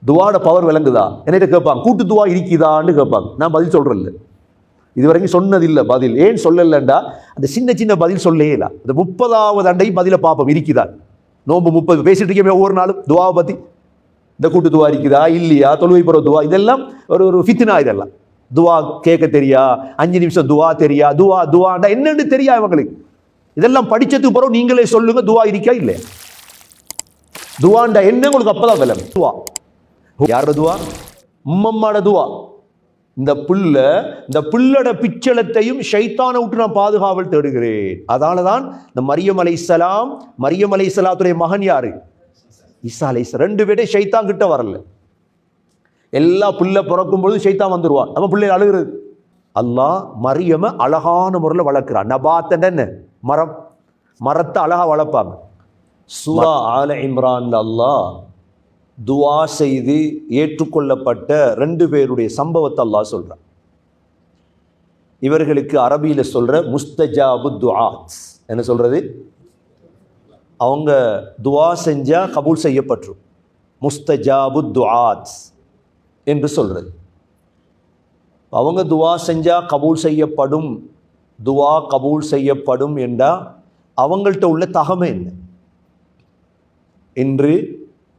துவாட power விளங்குதா என்கிட்ட கேட்பாங்க. கூட்டு துவா இருக்குதான்னு கேட்பாங்க. நான் பதில் சொல்றேன் இல்லை, இது வரைக்கும் சொன்னதில்லை பதில். ஏன் சொல்லலண்டா அந்த சின்ன சின்ன பதில் சொல்லே இல்லை. அந்த 30வது அண்டை பதில பார்ப்போம் இருக்குதா. நோம்பு 30 பேசிட்டு இருக்கே ஒவ்வொரு நாளும் துவாவை பத்தி. இந்த கூட்டு துவா இருக்குதா இல்லையா, தொழுகை போற துவா, இதெல்லாம் ஒரு ஃபித்னா. இதெல்லாம் துவா கேட்க தெரியா, 5 நிமிஷம் துவா தெரியா, துவாண்டா என்னன்னு தெரியா இவங்களுக்கு. இதெல்லாம் படிச்சதுக்கு பிறகு நீங்களே சொல்லுங்க துவா இருக்கா இல்லையா. துவாண்டா என்ன உங்களுக்கு அப்பதான் விளங்கும். துவா யாரோட துவா? உம்மம்மாட துவா. இந்த புல்லோட பிச்சளத்தையும் ஷைத்தானை விட்டு நான் பாதுகாவல் தேடுகிறேன். அதனாலதான் இந்த மரியம் அலைஹிஸ்ஸலாத்துடைய மகன் யாரு? ஈசா அலைஹிஸ்ஸலாம். 2 பேரும் ஷைத்தான் கிட்ட வரல. எல்லா புல்ல பிறக்கும் பொழுது ஷைத்தான் வந்துருவான். நம்ம பிள்ளை அழுகிறது. அல்லாஹ் மரியம அழகான முறையில் வளர்க்கிறான். நபாத்தன் மரத்தை அழகா வளர்ப்பாங்க. சூரா ஆல இம்ரான்ல அல்லாஹ் துவா செய்து ஏற்றுக்கொள்ளப்பட்ட 2 பேருடைய சம்பவத்தை அல்லாஹ் சொல்றான். இவர்களுக்கு அரபியில சொல்ற முஸ்தஜாபு துஆத். என்ன சொல்றது? அவங்க துவா செஞ்சா கபூல் செய்யப்பட்டுரும். முஸ்தஜாபு துஆத் என்று சொல்றது. அவங்க துவா செஞ்சா கபூல் செய்யப்படும், துவா கபூல் செய்யப்படும் என்றா அவங்கள்ட்ட உள்ள தகமை என்ன? இன்று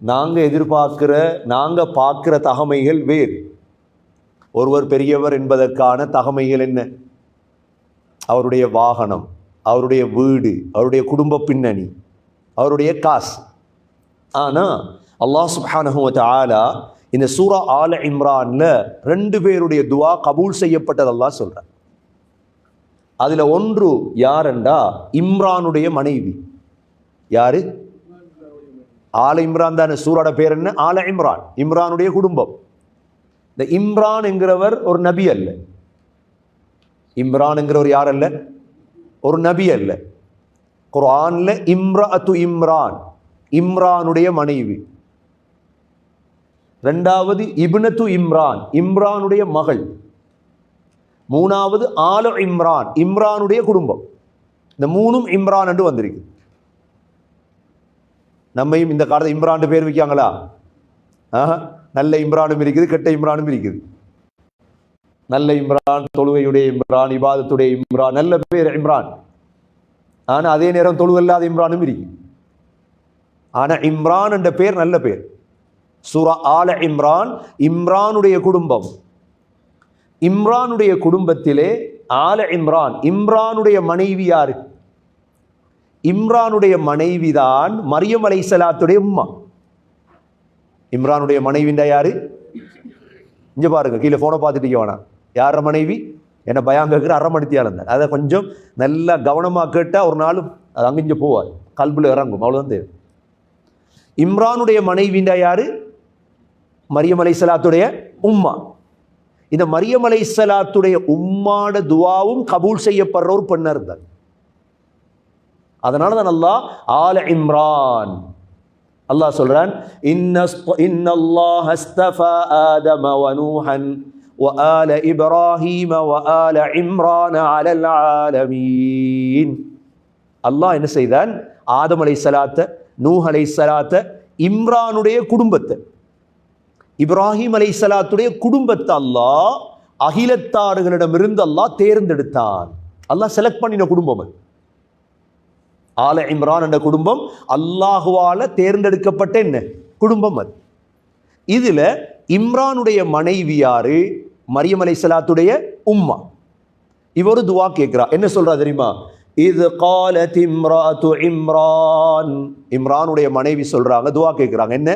நாங்கள் பார்க்கிற தகமைகள் வேறு. ஒருவர் பெரியவர் என்பதற்கான தகமைகள் என்ன? அவருடைய வாகனம், அவருடைய வீடு, அவருடைய குடும்ப பின்னணி, அவருடைய காசு. ஆனால் அல்லாஹ் சுப்ஹானஹு வ தஆலா இந்த சூரா ஆல இம்ரான்ல 2 பேருடைய துவா கபூல் செய்யப்பட்டது அல்லாஹ் சொல்றார். அதுல ஒன்று யாரெண்டா இம்ரானுடைய மனைவி. யாரு? ஆல இம்ரான் தானே. சூராட பேர் என்ன? ஆல இம்ரான். இம்ரானுடைய குடும்பம். இந்த இம்ரான் என்கிறவர் ஒரு நபி அல்ல. இம்ரான் என்கிறவர் யார் அல்ல? ஒரு நபி அல்ல. குர்ஆன்ல இம்ரஅத்து இம்ரான், இம்ரானுடைய மனைவி. 2வது இப்னத்து இம்ரான், இம்ரானுடைய மகள். 3வது ஆல இம்ரான், இம்ரானுடைய குடும்பம். இந்த 3ம் இம்ரான் என்று வந்திருக்கு. நம்மையும் இந்த காலத்தில் இம்ரான் பேர் வைக்காங்களா? நல்ல இம்ரானும் இருக்குது, கெட்ட இம்ரானும் இருக்குது. நல்ல இம்ரான், தொழுகையுடைய இம்ரான், இபாதத்துடைய இம்ரான், நல்ல பேர் இம்ரான். ஆனா அதே நேரம் தொழுகை இல்லாத இம்ரானும் இருக்கு. ஆனா இம்ரான் என்ற பேர் நல்ல பேர். சூரா ஆல இம்ரான், இம்ரானுடைய குடும்பம். இம்ரானுடைய குடும்பத்திலே ஆல இம்ரான், இம்ரானுடைய மனைவி யாரு? இம்ரானுடைய மனைவிதான் மரியம் அலைஹிஸ்ஸலாத்துடைய உம்மா. இம்ரானுடைய மனைவிண்டா யாரு? இங்க பாருங்க, கீழே போனை பார்த்துட்டு வேணாம். யார மனைவி? என்ன பயம் கேட்குற அரமணித்தியாளர். அதை கொஞ்சம் நல்லா கவனமா கேட்டா ஒரு நாளும் அது அங்கிஞ்ச போவார், கல்புல இறங்கும். அவ்வளவுதான் தேவை. இம்ரானுடைய மனைவிண்டா யாரு? மரியம் அலைஹிஸ்ஸலாத்துடைய உம்மா. இந்த மரியம் அலைஹிஸ்ஸலாத்துடைய உம்மாட துவாவும் கபூல் செய்யப்படுற ஒரு பெண்ணா இருந்தார். அதனால தான் அல்லாஹ் ஆல இம்ரான் அல்லாஹ் சொல்றான், இன்னல்லாஹ அஸ்தஃபா ஆதம வ நூஹன் வ ஆல இப்ராஹீம வ ஆல இம்ரான அலல் ஆலமீன். அல்லாஹ் என்ன செய்தான்? ஆதம் அலைஹிஸ்ஸலாத்த, நூஹ் அலைஹிஸ்ஸலாத்த, இம்ரானுடைய குடும்பத்தை, இப்ராஹிம் அலைஹிஸ்ஸலாத்துடைய குடும்பத்தை அல்லாஹ் அகிலத்தாடுகளிடமிருந்து அல்லாஹ் தேர்ந்தெடுத்தான். அல்லாஹ் செலக்ட் பண்ணின குடும்பம் அது. ஆல இம்ரான் என்ற குடும்பம் அல்லாஹுவால தேர்ந்தெடுக்கப்பட்ட என்ன குடும்பம் அது. இதுல இம்ரானுடைய மனைவி யாரு? மரியம் அலைஹிஸ்ஸலாத்துடைய உம்மா. இவரு துவா கேட்கிறா. என்ன சொல்றா தெரியுமா? இது காலத் இம்ராத்து இம்ரான், இம்ரானுடைய மனைவி சொல்றாங்க, துவா கேட்கிறாங்க. என்ன?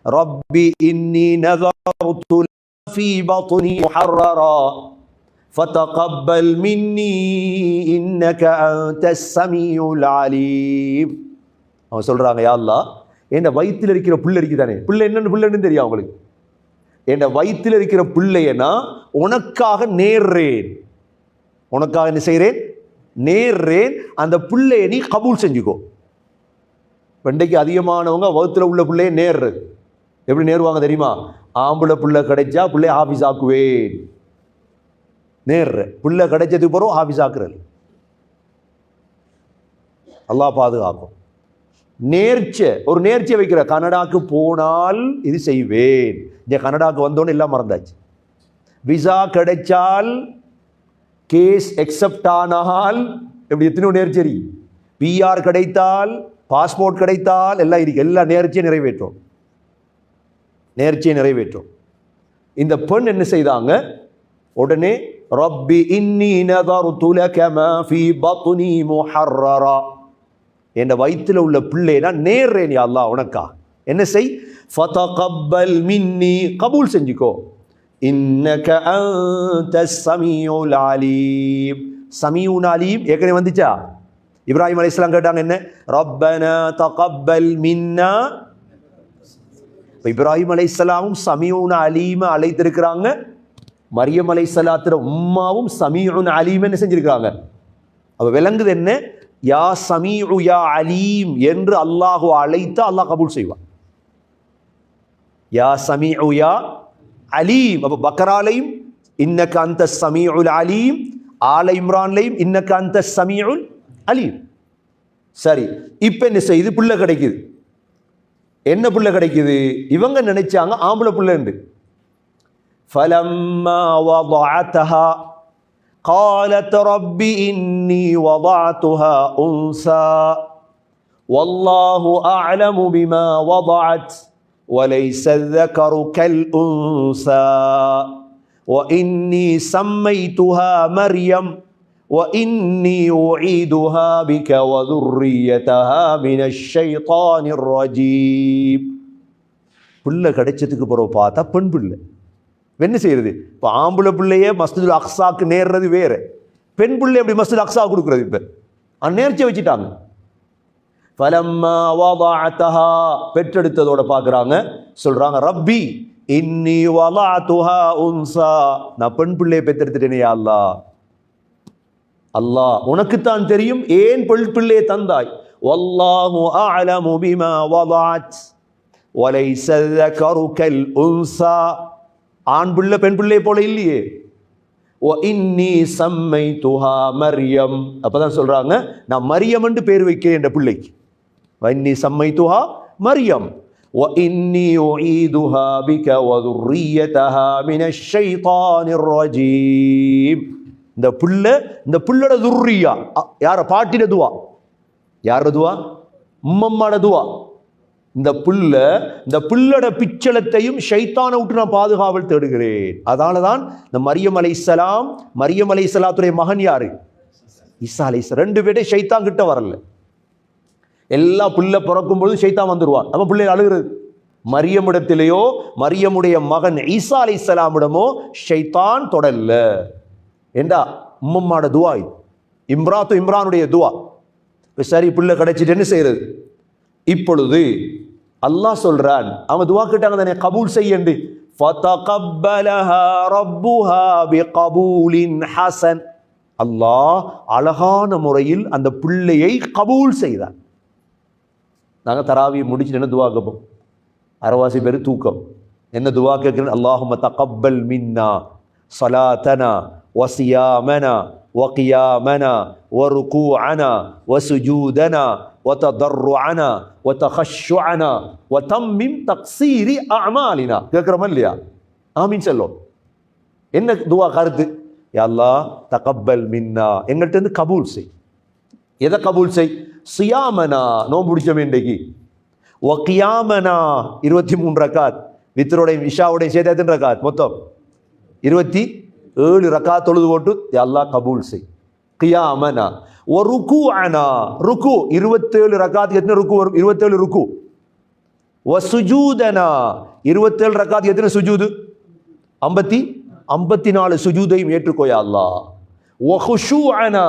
ரப்பி இன்னி நஸர்து ஃபீ பத்னி முஹர்ரரா ஃபதகப்பல் மின்னி இன்னக அன்தஸ் ஸமீஉல் அலீம். அவங்க சொல்றாங்க, யா அல்லாஹ், என் வயிற்றில் இருக்கிற பிள்ளை இருக்குதானே, பிள்ளை என்னன்னு பிள்ளைன்னு தெரியும் அவங்களுக்கு. என் வயிற்றில் இருக்கிற பிள்ளையனா உனக்காக நேர்றேன், உனக்காக என்ன செய்கிறேன்? நேர்றேன். அந்த பிள்ளைய நீ கபூல் செஞ்சுக்கோ. வெண்டைக்கு அதிகமானவங்க வகுத்துல உள்ள பிள்ளைய நேர்றது. எப்படி நேருவாங்க தெரியுமா? ஆம்பளை பிள்ளை கிடைச்சா பிள்ளை ஆஃபீஸ் ஆக்குவேன், நேர்ற. பிள்ளை கிடைச்சதுக்கு பிறகு ஆஃபீஸ் ஆக்குறது. அல்லாஹ் பாதுகாக்கும். ஒரு நேர்ச்சியை வைக்கிற, கனடாக்கு போனால் இது செய்வேன். இந்த கனடாக்கு வந்தோன்னு எல்லாம் மறந்தாச்சு. விசா கிடைச்சால், கேஸ் எக்ஸப்ட் ஆனால் எப்படி எத்தனையோ நேர்ச்சரி, பிஆர் கிடைத்தால், பாஸ்போர்ட் கிடைத்தால் எல்லாம் இருக்கு. எல்லா நேர்ச்சியை நிறைவேற்றும். இந்த பெண் என்ன செய்தாங்க? உடனே ரப்பி இன்னி நதர்து லக மா ஃபீ பத்னி முஹர்ரரா, என் வயிற்றில் உள்ள பிள்ளையை நான் நேர்றேன் யா அல்லாஹ் உனக்கா. என்ன செய்? ஃபதகப்பல் மின்னி, கபூல் செஞ்சுக்கோ. இன்னக அன்தஸ் ஸமீஉல் அலீம். ஸமீஉன் அலீம் ஏற்கனவே வந்துச்சா? இப்ராஹிம் அலைஹிஸ்ஸலாம் கேட்டாங்க என்ன? ரப்பனா தகப்பல் மின்னா. இப்ராஹிம் அலைஹிஸ்ஸலாமும் ஸமீஉன் அலீம் அழைத்திருக்கிறாங்க. மரியம் அலைஹிஸ்ஸலாத்துற உம்மாவும் ஸமீஉன் அலீம் என்ன செஞ்சிருக்காங்க? அப்ப விளங்குது என்ன? யா ஸமீஉ யா அலீம் என்று அல்லாஹ் அழைத்து அல்லாஹ் கபூல் செய்வான். யா ஸமீஉ யா அலீம். அப்ப பக்கராலையும் இன்னக அன்தஸ் ஸமீஉல் அலீம், ஆல இம்ரான்லையும் இன்னக அன்தஸ் ஸமீஉல் அலீம். சரி, இப்ப என்ன செய்யுது? புள்ள கிடைக்குது. என்ன புள்ள கிடைக்குது? இவங்க நினைச்சாங்க ஆம்பளை புள்ள என்று. فلما وضعتها قالت رب إني وضعتها أنثى والله أعلم بما وضعت وليس الذكر كالأنثى وإني سميتها مريم وإني أعيدها بك وذريتها من الشيطان الرجيم. புள்ள கிடைச்சதுக்கு பிறகு பார்த்தா பெண் பிள்ளை. என்ன செய்யறது? இப்போ ஆம்பளை பிள்ளையே மஸ்ஜிதுல் அக்ஸாக்கு நேர்றது வேற, பெண் பிள்ளை எப்படி மஸ்ஜிதுல் அக்ஸா கொடுக்குறது? இப்போ நேர்ச்சி வச்சுட்டாங்க. ஃபலம்மா வதஅதஹா, பெற்றெடுத்ததோட பார்க்குறாங்க, சொல்றாங்க ரப்பி இன்னி வதஅதுஹா உன்சா, நான் பெண் பிள்ளையை பெற்றெடுத்துட்டேனே யா அல்லாஹ். அல்லாஹ் உனக்குத்தான் தெரியும் ஏன் பெண் பிள்ளையை தந்தாய். வல்லாஹு அஅலமு பிமா வதஅத் வலைஸ ذكر كالأنثى, ஆண் பிள்ளை பெண் பிள்ளை போல இல்லையே. ஓ இன்னி சம்மைதுஹா மரியம், அப்பதான் சொல்றாங்க நான் மரியம் என்று பேர் வைக்கிறேன் என்ற பிள்ளைக்கு. இன்னி சம்மைதுஹா மரியம் ஓ இன்னி உஈதுஹா பிக வ ذريتها من الشيطان الرجيم. இந்த புள்ளோட துர்ரியா யார? பாட்டின துவா. யார துவா? உம்மம்மாட துவா. இந்த புள்ளோட பிச்சளத்தையும் ஷைத்தானை விட்டு நான் பாதுகாவல் தேடுகிறேன். அதனாலதான் இந்த மரியம் அலைஹிஸ்ஸலாத்துடைய மகன் யாரு? ஈசா அலைஹிஸ்ஸலாம். ரெண்டு பேரும் ஷைத்தான் கிட்ட வரல. எல்லா புள்ள பிறக்கும் பொழுது ஷைத்தான் வந்துருவான். நம்ம பிள்ளைகள் அழுகிறது. மரியமிடத்திலேயோ மரியமுடைய மகன் ஈசா அலைஹிஸ்ஸலாமிடமோ ஷைத்தான் தொடரல. ஏண்டா உம்மம்மாட துவா இது, இம்ரானுடைய துவா. சரி, புள்ள கிடைச்சிட்டு என்ன செய்யறது? இப்பொழுது அல்லாஹ் சொல்றான், அவன் துவா கேட்டாங்க தானே, கபூல் செய்யண்டு. ஃபதகப்பலஹா ரப்புஹா பிகபூலின் ஹஸன், அல்லாஹ் அழகான முறையில் அந்த பிள்ளையை கபூல் செய்தான். நாங்க தராவியை முடிச்சுட்டு என்ன துவா கேட்போம்? அரவாசி பேர் தூக்கம். என்ன துவா கேட்கிறேன்? அல்லாஹும்ம தகப்பல் மின்னா ஸலாத்தனா வஸியாமனா வகியாமனா வருகூஅனா வசுஜூதனா وتضرعنا وتخشعنا وتمم تقصير اعمالنا. கேக்குறோமா இல்லையா? ஆமீன் சொல்லும். என்ன துவா கருத்து? யா அல்லாஹ் தகப்பல் மின்னா, எங்கள்கிட்ட இருந்து கபூல் செய். எதை கபூல் செய்? சியாமனா, நோன்பு பிடிச்சோம் இன்றைக்கு. வகியாமனா 23 ரக்காத், வித்ரோட இஷாவோட சேர்த்து எத்தனை ரக்காத்? மொத்தம் 27 ரக்காத் தொழுது போட்டு யா அல்லாஹ் கபூல் செய். கியாமனா வருகூஅனா, ருக்கு 27 ரக்காத்துக்கு எத்தனை ருக்கு வரும்? 27 ருக்கு. வசுஜூதனா 27 ரக்காத்துக்கு எத்தனை சுஜூது? 54 சுஜூதையும் ஏற்றுக்கோ யா அல்லாஹ். வஹுஷூஅனா,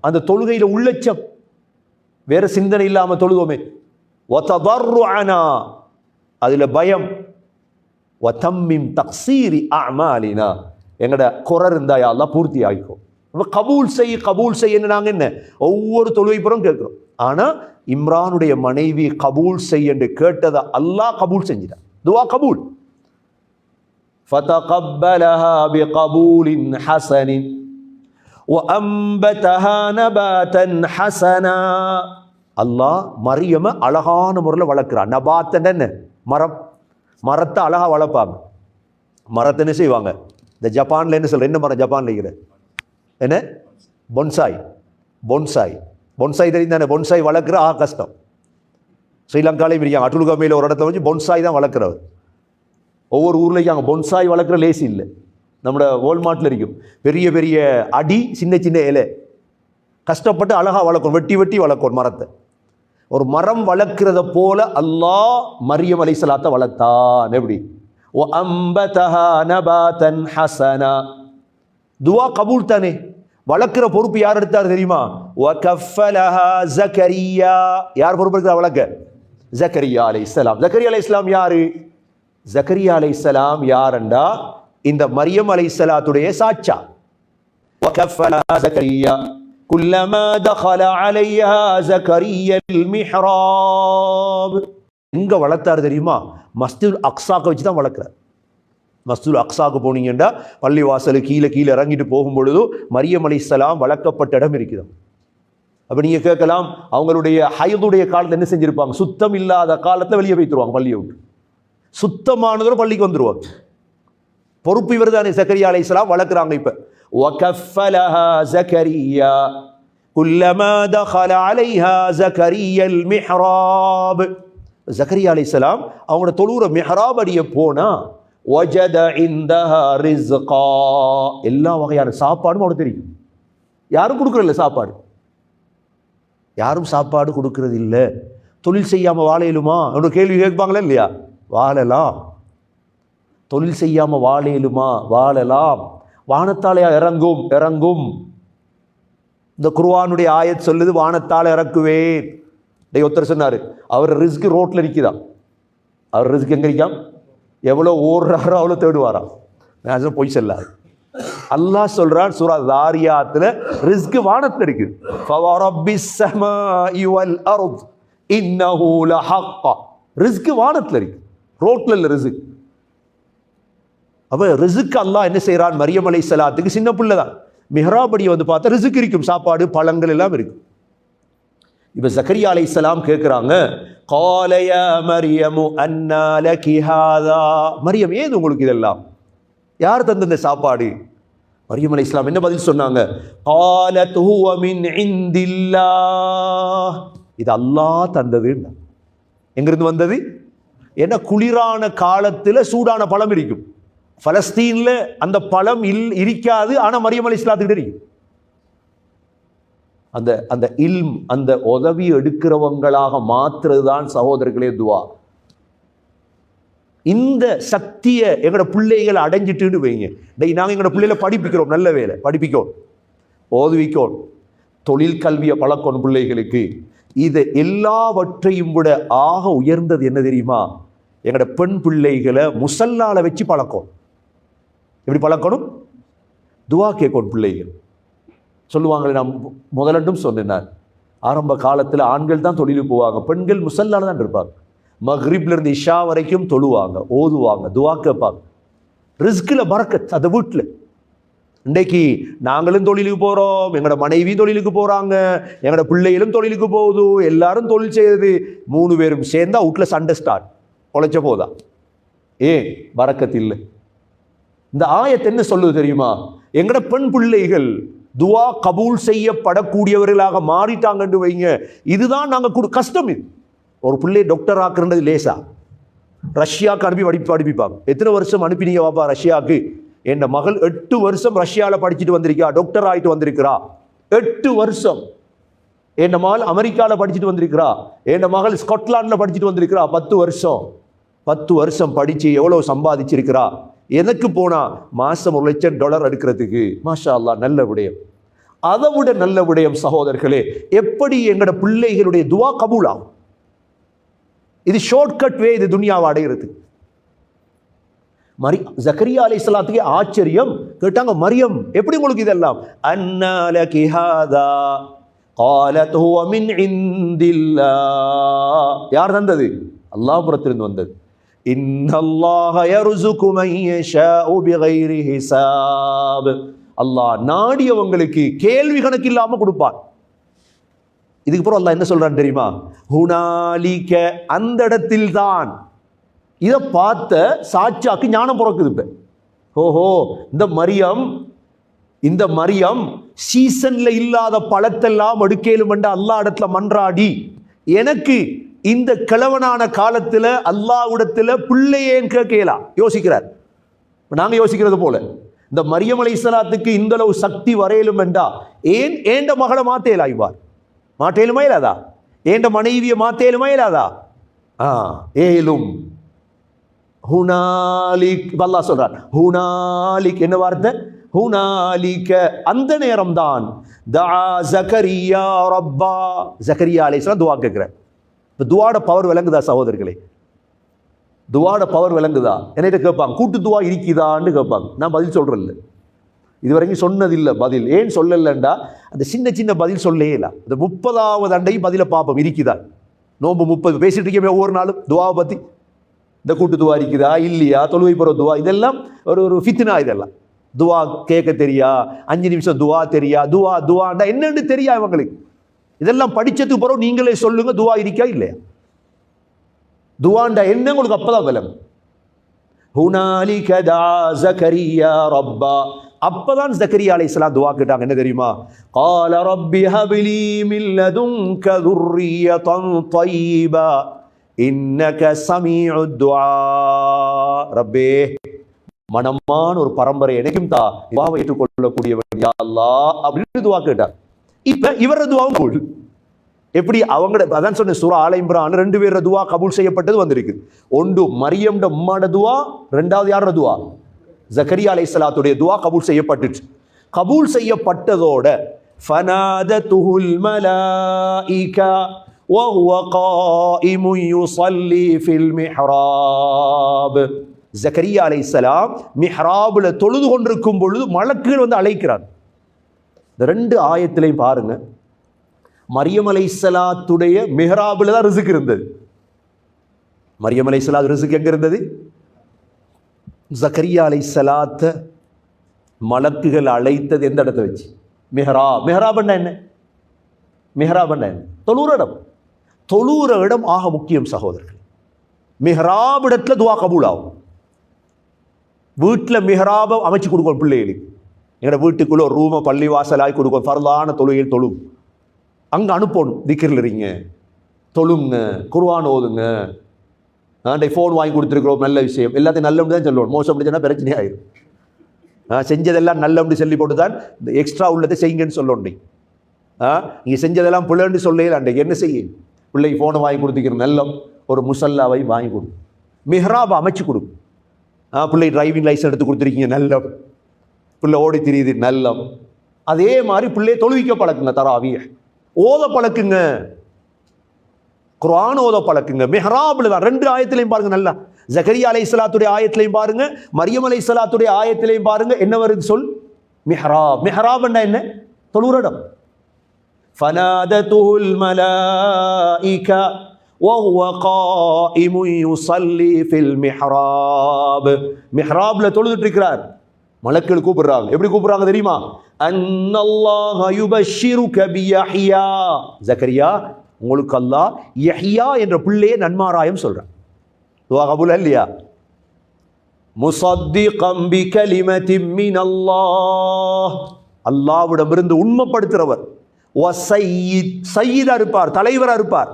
அந்த தொழுகையில உள்ளச்சம், வேற சிந்தனை இல்லாம தொழுவோமே. வததர்ருஅனா, அதுல பயம். வதம்மிம் தக்ஸீரி அஅமாலினா, எங்கட குறை இருந்தா யா அல்லாஹ் பூர்த்தி ஆகிக்கோ. கபூல் செய் என்ன நாங்க என்ன ஒவ்வொரு தொழுகை புறம் கேட்கிறோம். ஆனா இம்ரானுடைய மனைவி கபூல் செய் என்று கேட்டதை அல்லாஹ் கபூல் செஞ்சிட்டான். துவா கபூல். ஃபதகப்பலஹா பிகபூலின் ஹஸனின் வஅன்பதஹா நபாதன் ஹஸனா, அல்லாஹ் மரியமை அழகான முறையில் வளர்க்குறான். நபாத்தன் என்ன? மரம். மரத்தை அழகாக வளர்ப்பாங்க. மரத்தை என்ன செய்வாங்க? இந்த ஜப்பானில் என்ன சொல்ற, என்ன மரம் ஜப்பானில் இருக்கிற என்ன? பொன்சாய். பொன்சாய் பொன்சாய் தெரியும் தானே? பொன்சாய் வளர்க்குற கஷ்டம். ஸ்ரீலங்காலையும் இருக்காங்க. அட்டுலுகமையில் ஒரு இடத்துல வச்சு பொன்சாய் தான் வளர்க்குறவர். ஒவ்வொரு ஊர்லேயும் அங்கே பொன்சாய் வளர்க்குற லேசி இல்லை. நம்மளோட வால்மார்ட்டில் இருக்கும். பெரிய பெரிய அடி, சின்ன சின்ன இலை, கஷ்டப்பட்டு அழகாக வளர்க்கணும். வெட்டி வெட்டி வளர்க்கணும் மரத்தை. ஒரு மரம் வளர்க்கிறத போல அல்லாஹ் மரியம் அலைஹிஸ்ஸலாத்தை வளர்த்தான். எப்படி? துவா கபூல் தானே. வளர்க்கிற பொறுப்பு யார் எடுத்தார் தெரியுமா? யார் பொறுப்பு எடுத்தார் வளர்க்க? ஜக்கரியா அலைஹிஸ்ஸலாம். ஜக்கரியா அலைஹிஸ்ஸலாம் யாரு? ஜக்கரியா அலைஹிஸ்ஸலாம் யாருண்டா இந்த மரியம் அலைஹிஸ்ஸலாத்துடைய சாட்சா. ஜக்கரியா குல்லமா தഖல அலைஹா ஜக்கரியா மிஹ்ராப். எங்க வளர்த்தார் தெரியுமா? மஸ்ஜிதுல் அக்ஸாக்கு வச்சு தான் வளர்க்குறார். மஸ்ஜிதுல் அக்ஸாக்கு போனீங்கன்னா பள்ளி வாசல் கீழே இறங்கிட்டு போகும்பொழுது மரியம் அலைஹிஸ்ஸலாம் வளர்க்கப்பட்ட இடம் இருக்குது. அப்போ நீங்கள் கேட்கலாம், அவங்களுடைய ஹைதுடைய காலத்தில் என்ன செஞ்சிருப்பாங்க? சுத்தம் இல்லாத காலத்தில் வெளியே வைத்துருவாங்க பள்ளியை விட்டு. சுத்தமானதோட பள்ளிக்கு வந்துருவாங்க. பொறுப்பு இவர் தானே. ஜக்கரியா அலைஹிஸ்ஸலாம் வளர்க்குறாங்க. இப்போ وكفلها زكريا كلما دخل عليها زكريا المحراب. ஜக்கரியா அலைஹிஸ்ஸலாம் அவங்களோட தொழுற மிஹ்ராப் அடிய போனா وجد عندها رزقا. எல்லா வகையான சாப்பாடும் அவருக்கு தெரியும். யாரும் கொடுக்கறதில்ல சாப்பாடு. யாரும் சாப்பாடு கொடுக்கறது இல்லை. தொழில் செய்யாமல் வாழையிலுமா அவனோட கேள்வி கேட்பாங்களா இல்லையா? வாழலாம். தொழில் செய்யாமல் வாழையிலுமா? வாழலாம். வானத்தாலே இறங்கும் இறங்கும். இந்த குர்ஆனுடைய ஆயத் சொல்லுது வானத்தால் இறக்குவேன். ஒருத்தர் சொன்னார், அவர் ரிஸ்க் ரோட்டில் இருக்குதா. அவர் ரிஸ்க் எங்கே இருக்காம்? எவ்வளோ ஓடுறாரோ அவ்வளோ தேடுவாராம். நான் போய் சொல்லாது. அல்லாஹ் சொல்றான் சூரா தாரியாத்துல, ரிஸ்க் வானத்துல இருக்கு. ஃபவரப்பிஸ் ஸமாஇ வல் அர்த் இன்னஹு லஹக். ரிஸ்க் வானத்துல இருக்கு, ரோட்ல இல்ல ரிஸ்க். அப்ப ரிஸ்க் அல்லாஹ் என்ன செய்யறான்? மரியம் அலைஹிஸ்ஸலாத்துக்கு சின்ன பிள்ளை தான். மிஹ்ராபடி வந்து பார்த்தா ரிஸ்க் இருக்கும், சாப்பாடு பழங்கள் எல்லாம் இருக்கு. இப்ப ஜக்கரியா அலைஹிஸ்ஸலாம் கேட்கிறாங்க, قال يا مريم أنى لك هذا. மரியம், ஏது உங்களுக்கு இதெல்லாம்? யார் தந்த இந்த சாப்பாடு? மரியம் அலைஹிஸ்ஸலாம் என்ன பதில் சொன்னாங்க? قالت هو من عند الله. இது அல்லாஹ் தந்தது. எங்கிருந்து வந்தது? ஏன்னா குளிரான காலத்துல சூடான பழம் இருக்கும். பலஸ்தீன்ல அந்த பழம் இருக்காது, ஆனா மரியம் அலைஹிஸ்ஸலாத்துக்கு தெரியும். அந்த அந்த இல்ம், அந்த உதவி எடுக்கிறவங்களாக மாற்றுறதுதான் சகோதரர்களே துவா. இந்த சக்தியை எங்களோட பிள்ளைகளை அடைஞ்சிட்டு வைங்க. நாங்கள் எங்களோட பிள்ளைகளை படிப்பிக்கிறோம், நல்ல வேலை படிப்பிக்கோம், ஓதுவிக்கோம், தொழில் கல்வியை பழக்கணும் பிள்ளைகளுக்கு. இது எல்லாவற்றையும் விட ஆக உயர்ந்தது என்ன தெரியுமா? எங்களோட பெண் பிள்ளைகளை முசல்லால வச்சு பழக்கம். எப்படி பழக்கணும்? துவா கேட்கணும் பிள்ளைகள். சொல்லுவாங்களே, நான் முதலண்டும் சொன்னேன், நான் ஆரம்ப காலத்தில் ஆண்கள் தான் தொழிலுக்கு போவாங்க, பெண்கள் முசல்லால தான் இருப்பாங்க. மக்ரிப்ல இருந்து இஷா வரைக்கும் தொழுவாங்க, ஓதுவாங்க, துவா கேட்பாங்க. ரிஸ்கில் பரக்கத் அந்த வீட்டில். இன்றைக்கு நாங்களும் தொழிலுக்கு போகிறோம், எங்களோட மனைவியும் தொழிலுக்கு போகிறாங்க, எங்களோட பிள்ளைகளும் தொழிலுக்கு போகுது, எல்லாரும் தொழில் செய்யுது. 3 பேரும் சேர்ந்தா வீட்டில் சண்டை ஸ்டார்ட். உழைச்ச போதா? ஏன்? பரக்கத் இல்லை. இந்த ஆயத் என்ன சொல்லுது தெரியுமா? எங்களோட பெண் பிள்ளைகள் துவா கபூல் செய்யப்படக்கூடியவர்களாக மாறிட்டாங்கன்னு வைங்க. இதுதான் நாங்கள் கஷ்டம். இது ஒரு பிள்ளை டாக்டர் ஆக்குறது லேசா? ரஷ்யாவுக்கு அனுப்பி படிப்பிப்பாங்க. எத்தனை வருஷம் அனுப்பினீங்க பாப்பா ரஷ்யாவுக்கு? என் மகள் 8 வருஷம் ரஷ்யாவில் படிச்சுட்டு வந்திருக்கா, டாக்டர் ஆகிட்டு வந்திருக்கிறா. 8 வருஷம். என் மகள் அமெரிக்காவில் படிச்சுட்டு வந்திருக்கிறா, என் மகள் ஸ்காட்லாண்டில் படிச்சுட்டு வந்திருக்கிறா. 10 வருஷம் 10 வருஷம் படித்து எவ்வளோ சம்பாதிச்சிருக்கிறா. எனக்கு போனா மாசம் $1,00,000 எடுக்கிறதுக்கு. மாஷா அல்லாஹ், நல்ல விடயம். அதை விட நல்ல விடயம் சகோதரர்களே, எப்படி எங்களோட பிள்ளைகளுடைய துவா கபூலாகும். இது ஷார்ட்கட் வே, இது துனியாவை அடைகிறது. ஜக்கரியா அலைஹிஸ்ஸலாத்துக்கு ஆச்சரியம். கேட்டாங்க, மரியம் எப்படி உங்களுக்கு இதெல்லாம்? அன்னா லகி ஹாதா قالت هو من عند الله. யார் தந்தது? அல்லாஹ் புறத்திலிருந்து வந்தது. இன்னல்லாஹ யர்சுகு மன் யஷாஉ பிகைரி ஹிசாப். அல்லாஹ் நாடியவங்களுக்கு கேள்வி கணக்கு இல்லாம கொடுப்பான். இதுக்கு அப்புறம் அல்லாஹ் என்ன சொல்றான் தெரியுமா? ஹுனாலிக, அந்த இடத்தில் தான். இதை பார்த்த சாட்சாக்கு ஞானம் பிறக்குது. இப்ப ஓஹோ, இந்த மரியம் சீசன்ல இல்லாத பழத்தெல்லாம் எடுக்கலும் என்று அல்லாஹ் இடத்துல மன்றாடி, எனக்கு இந்த கிழவனான காலத்துல அல்லாஹ்விடத்துல பிள்ளையேன்னு கேட்கலாம் யோசிக்கிறார். நாங்க யோசிக்கிறது போல இந்த மரியம் அலைஹிஸ்ஸலாத்துக்கு இந்த அளவு சக்தி வரையலும் என்றா ஏன் ஏண்ட மகளை மாத்தேலா? இவ்வாறு மாட்டேலுமா இல்லாதா? ஏண்ட மனைவியை மாத்தேலுமா இல்லாதா? ஏலும். ஹுனாலிக், அல்லாஹ் சொல்றார் ஹுனாலிக். என்ன வார்த்தை? ஹுனாலிக, அந்த நேரம் தான். தஆ ஜக்கரியா ரப்பா, ஜக்கரியா அலைஹிஸ்ஸலாம் துஆ கேட்கிறார். இப்ப துஆட பவர் விளங்குதா சகோதரர்களே? துஆட பவர் விளங்குதா? என்கிட்ட கேட்பாங்க, கூட்டு துஆ இருக்குதான்னு கேட்பாங்க. நான் பதில் சொல்றேன் இல்லை, இதுவரைக்கும் சொன்னதில்லை பதில். ஏன் சொல்லலண்டா அந்த சின்ன சின்ன பதில் சொல்லேல. அந்த 30வது அண்டையும் பதில பார்ப்போம் இருக்குதா. நோம்பு 30 பேசிட்டு இருக்கே ஒவ்வொரு நாளும் துஆவை பத்தி. இந்த கூட்டு துஆ இருக்குதா இல்லையா, தொழுகை போற துஆ, இதெல்லாம் ஒரு ஃபித்னா. இதெல்லாம் துஆ கேட்க தெரியா, 5 நிமிஷம் துஆ தெரியா, துஆண்டா என்னன்னு தெரியா இவங்களுக்கு. இதெல்லாம் படிச்சதுக்கு பிறகு நீங்களே சொல்லுங்க துஆ இருக்கா இல்லையா. துஆண்டா என்ன உங்களுக்கு அப்பதான் விளங்கும். ஹுனாலிக தஆ ஜக்கரியா ரப்பா, அப்பதான் ஜக்கரியா அலைஹிஸ்ஸலாம் துஆ கேட்டாங்க. என்ன தெரியுமா? قال رب هب لي من لدنك ذرية طيبة إنك سميع الدعاء. ரப்பே, மனமான ஒரு பரம்பரை எனக்கும் தா, துஆவை ஏற்றுக்கொள்ளக்கூடியவன் யா அல்லாஹ் அப்படின்னு துஆ கேட்டார். இப்ப இவர துஆவும் போடு. எப்படி அவங்கள அதான் சொன்ன சூரா ஆல இம்ரான் 2 பேர் துஆ கபூல் செய்யப்பட்டது வந்திருக்கு. ஒன்று மரியம்ட உம்மாட துஆ, இரண்டாவது யாரோட துஆ? ஜக்கரியா அலைஹிஸ்ஸலாத்துடைய துஆ கபூல் செய்யப்பட்டுச்சு. கபூல் செய்யப்பட்டதோட ஃபனாதத்துல் மலாயிகா வஹுவ காயிமுன் யுஸல்லி ஃபில் மிஹ்ராப். ஜக்கரியா அலைஹிஸ்ஸலாம் மிஹ்ராப்ல தொழுது கொண்டிருக்கும் பொழுது மலக்குகள் வந்து அழைக்கிறார். இந்த 2 ஆயத்திலையும் பாருங்க, மரியம் அலைஹிஸ்ஸலாத்துடைய மிஹ்ராபில் தான் ரிஸ்க் இருந்தது. மரியம் அலைஹிஸ்ஸலாத் ரிஸ்க் எங்க இருந்தது? ஜக்கரியா அலைஹிஸ்ஸலாத்த மலக்குகள் அழைத்தது எந்த இடத்தை வச்சு? மிஹ்ராப். மிஹ்ராப் என்ன? மிஹ்ராப் என்ன? தொழுற இடம். தொழுற இடம் ஆக முக்கியம் சகோதரர்கள். மிஹ்ராப் இடத்துல துஆ கபூல் ஆகும். வீட்டில் மிஹ்ராபை அமைச்சு கொடுக்கும் பிள்ளைகளுக்கு. எங்களோட வீட்டுக்குள்ள ஒரு ரூமை பள்ளி வாசலாகி கொடுக்கும். ஃபர்லான தொழுகையில் தொழும், அங்கே அனுப்பணும். திக்ரில் இருங்க, தொழுங்க, குர்ஆன் ஓதுங்க. ஃபோன் வாங்கி கொடுத்துருக்குறோம், நல்ல விஷயம். எல்லாத்தையும் நல்லபடி தான் சொல்லுவோம். மோசம் முடிச்சுன்னா பிரச்சனை ஆயிடும். செஞ்சதெல்லாம் நல்லபடி சொல்லி போட்டு தான் இந்த எக்ஸ்ட்ரா உள்ளதை செய்யுங்கன்னு சொல்லணும். நீங்கள் செஞ்சதெல்லாம் பிள்ளைன்னு சொல்லல. அன்றைக்கு என்ன செய்ய? பிள்ளைக்கு ஃபோனை வாங்கி கொடுத்துக்கிற நல்லம், ஒரு முசல்லாவை வாங்கி கொடு, மிஹ்ராப் அமைச்சு கொடு. பிள்ளை டிரைவிங் லைசன்ஸ் எடுத்து கொடுத்துருக்கீங்க, நல்லம். பிள்ளை ஓடி திரியுது, நல்லம். அதே மாதிரி பிள்ளையை தொழுவிக்க பழக்குங்க, தராவிய ஓத பழக்குங்க, குர்ஆன் ஓத பழக்குங்க. மிஹ்ராப்ல தான் 2 ஆயத்திலையும் பாருங்க. நல்லா ஜக்கரியா அலைஹிஸ்ஸலாத்துடைய ஆயத்திலையும் பாருங்க, மரியம் அலைஹிஸ்ஸலாத்துடைய ஆயத்திலையும் பாருங்க. என்ன வருது சொல்? மிஹ்ராப். மிஹ்ராப் என்ன? தொழுற இடம். ஃபனாதத்துல் மலாயிகா வஹுவ காயிமுன் யுஸல்லி ஃபில் மிஹ்ராப். மிஹ்ராப்ல தொழுதுட்டு இருக்கிறார். மலக்குகள் கூப்பிடுறாங்க. எப்படி கூப்பிடுறாங்க தெரியுமா? அன்னல்லாஹ யுபஷ்ஷிருக பியஹ்யா. ஜக்கரியா, உங்களுக்கு அல்லாஹ் யஹ்யா என்ற பிள்ளையை நன்மாராயம் சொல்றான். துஆ கபூல் இல்லையா? முஸத்திகம் பிகலிமத்தின் மினல்லாஹ், அல்லாஹ்விடமிருந்து உண்மைப்படுத்துறவர். வஸய்யித், சய்யிதா இருப்பார், தலைவரா இருப்பார்.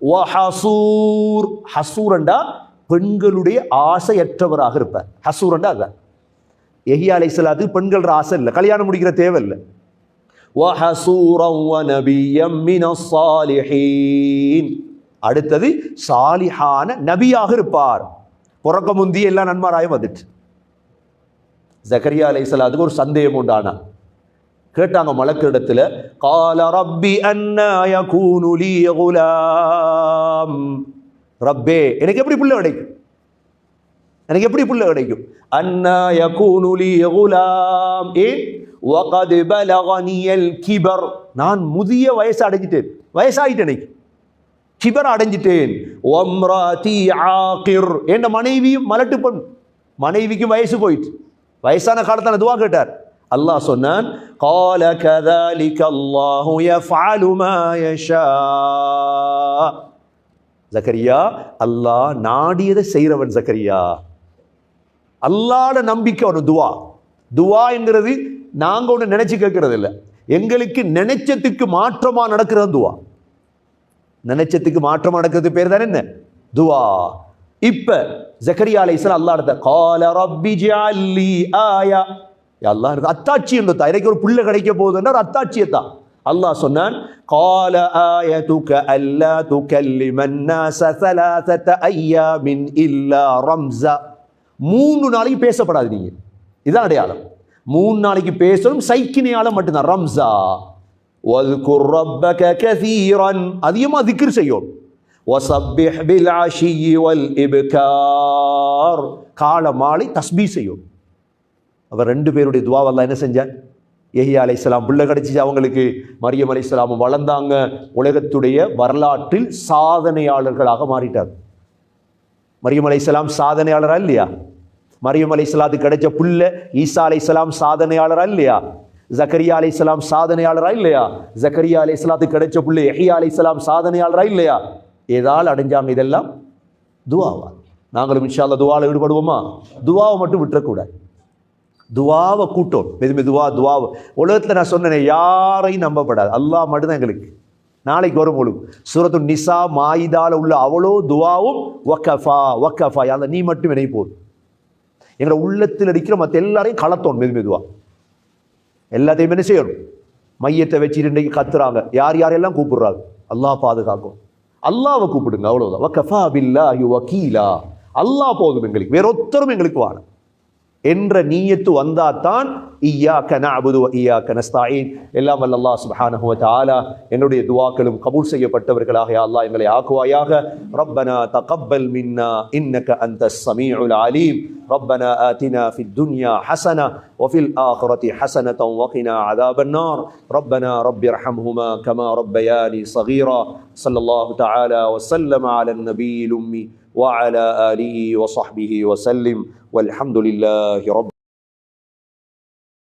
வஹசூர், ஹசூரண்டா பெண்களுடைய ஆசையற்றவராக இருப்பார். ஹசூரண்டா அதான். யஹ்யா அலைஹிஸ்ஸலாத்துக்கு பெண்கள் ஆசை இல்லை, கல்யாணம் முடிக்கிற தேவை இல்லை. வஹசூரன் வநபிய்யன் மினஸ் ஸாலிஹீன், அடுத்தது சாலிஹான நபியாக இருப்பார். பிறக்க முந்தி எல்லாம் நன்மாராயம் வந்துட்டு. ஜக்கரியா அலைஹிஸ்ஸலாத்துக்கு ஒரு சந்தேகம் உண்டானா, கேட்டாங்க மலக்கிடத்துல, கால ரப்பி அன்னா யகூனு லீ குலாம். ரப்பே, எனக்கு எப்படி பிள்ளை கிடைக்கும்? எனக்கு எப்படி பிள்ளை கிடைக்கும்? அன்னா யகூனு லீ குலாம் வகத் பலகனியல் கிபர், நான் முதிய வயசு அடைஞ்சிட்டேன், வயசாயிட்டேன், கிபர் அடைஞ்சிட்டேன். வம்ராதி ஆகிர், என் மனைவியும் மலட்டு பெண், மனைவிக்கு வயசு போயிட்டு, வயசான காலத்தான துவா கேட்டார். அல்லாஹ் சொன்னான், قال كذلك الله يفعل ما يشاء. ஜக்கரியா, அல்லாஹ் நாடியதை செய்கிறவன். ஜக்கரியா, அல்லாஹ்ட நம்பிக்கை ஒரு துவா என்கிறது நாங்க ஒன்று நினைச்சு கேட்கறது இல்லை. எங்களுக்கு நினைச்சதுக்கு மாற்றமா நடக்கிறது துவா. நினைச்சதுக்கு மாற்றமா நடக்கிறது பேர் தானே என்ன? துவா. இப்ப ஜக்கரியா அலைஹிஸ்ஸலாம் அல்லாஹ் இடத்த قال رب اجعل لي آية. அல்லாஹ் அத்தாட்சி என்றா எனக்கு ஒரு புள்ள கிடைக்க போகுதுன்ற ஒரு அத்தாட்சியத்தான் அல்லாஹ் சொன்னான். قال آيتك ألا تكلم الناس 3 أيام إلا رمزا. 3 நாளைக்கு பேசப்படாது. நீங்க இதான் அடையாளம். 3 நாளைக்கு பேசணும். சைக்கினியால மட்டும்தான் ரம்ஸா. வذ்குர் ரப்பக கஸீரன், அதிகமா திக்ர் செய்யும். வஸப்பிஹ் பில் அஷியி வல் இப்கார், கால மாலை தஸ்பீஹ் செய்யும். அவர் 2 பேருடைய துவா அல்லாஹ் என்ன செஞ்சார்? யஹ்யா அலைஹிஸ்ஸலாம் பிள்ளை கிடைச்சிச்சு அவங்களுக்கு. மரியம் அலைஹிஸ்ஸலாம் வளர்ந்தாங்க. உலகத்துடைய வரலாற்றில் சாதனையாளர்களாக மாறிட்டார். மரியம் அலைஹிஸ்ஸலாம் சாதனையாளரா இல்லையா? மரியம் அலைஹிஸ்ஸலாத்துக்கு கிடைச்ச புள்ள ஈசா அலைஹிஸ்ஸலாம் சாதனையாளரா இல்லையா? ஜக்கரியா அலைஹிஸ்ஸலாம் சாதனையாளரா இல்லையா? ஜக்கரியா அலைஹிஸ்ஸலாத்துக்கு கிடைச்ச புள்ள யஹ்யா அலைஹிஸ்ஸலாம் சாதனையாளரா இல்லையா? ஏதால் அடைஞ்சாங்க. இதெல்லாம் துவாவா? நாங்களும் இன்ஷா அல்லாஹ் துவாவில் ஈடுபடுவோமா? துவாவை மட்டும் விட்டுறக்கூடாது. துவாவை கூட்டம் துவாவை. உலகத்தில் நான் சொன்னேன், யாரையும் நம்பப்படாது. அல்லாஹ் மட்டும்தான் எங்களுக்கு. நாளைக்கு வரும் உங்களுக்கு சூரத்து நிசா மாயிதால உள்ள அவ்வளோ துவாவும் வக்கஃபா யாத நீ மட்டும் வினை போதும். எங்களை உள்ளத்தில் அடிக்கிற மற்ற எல்லாரையும் களத்தோம். மெதுவா எல்லாத்தையும் என்ன செய்யணும்? மையத்தை வச்சு இன்றைக்கு கத்துறாங்க. யாரெல்லாம் கூப்பிடுறாங்க? அல்லாஹ் பாதுகாக்கும். அல்லாஹ்வை கூப்பிடுங்க, அவ்வளவுதான். வக்கஃபா பில்லாஹி வக்கீலா. அல்லாஹ் போதும் எங்களுக்கு, வேற ஒருத்தரும் எங்களுக்கு வாழ என்ற நீயத்து வந்தாதான் இய்யாக நஅபுது வ இய்யாக நஸ்தஈன். எல்லாம் வல்ல அல்லாஹ் சுப்ஹானஹு வ தஆலா என்னுடைய துஆக்களும் கபூல் செய்யப்பட்டவர்களாக யா அல்லாஹ் எங்களை ஆக்குவாயாக. ரப்பனா தகப்பல் மின்னா இன்னக அன்தஸ் ஸமீஉல் அலீம். ரப்பனா ஆதினா ஃபித் துன்யா ஹஸன வ ஃபில் ஆখিরাতি ஹஸனதன் வ கினா அஸாபன் நார். ரப்பனா ரப்பிர்ஹம்ஹுமா கமா ரப்பயானி ஸகீரா. ஸல்லல்லாஹு தஆலா வ ஸல்லம அலன் நபியில் உம்மி وعلى آله وصحبه وسلم والحمد لله رب